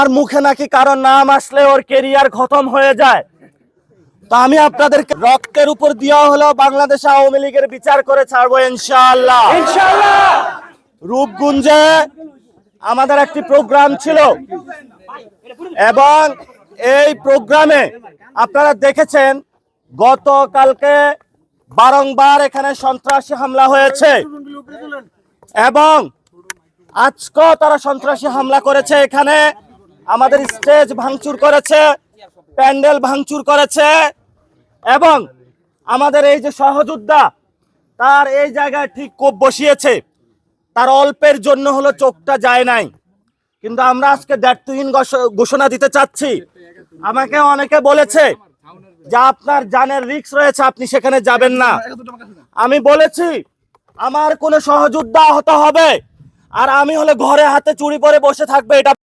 ওনার মুখে নাকি কারো নাম আসলে ওর কেরিয়ার খতম হয়ে যায়। তো আমি আপনাদেরকে রক্তের উপর দেওয়া হলো বাংলাদেশ আওয়ামী লীগের বিচার করে ছাড়বো ইনশাআল্লাহ। রূপগঞ্জে আমাদের একটি প্রোগ্রাম ছিল এবং এই প্রোগ্রামে আপনারা দেখেছেন গতকালকে বারংবার এখানে সন্ত্রাসী হামলা হয়েছে এবং আজকেও তারা সন্ত্রাসী হামলা করেছে। এখানে আমাদের স্টেজ ভাঙচুর করেছে, প্যান্ডেল ভাঙচুর করেছে এবং আমাদের এই যে সহযোদ্ধা তার এই জায়গায় ঠিক কোপ বসিয়েছে। তার অল্পের জন্য হলো চোখটা যায় নাই, কিন্তু আমরা আজকে দায়িত্বহীন ঘোষণা দিতে চাচ্ছি। আমাকে অনেকে বলেছে যে আপনার জানের রিস্ক রয়েছে, আপনি সেখানে যাবেন না। আমি বলেছি আমার কোনো সহযোদ্ধা আহত হবে আর আমি হলে ঘরে হাতে চুরি পরে বসে থাকবে, এটা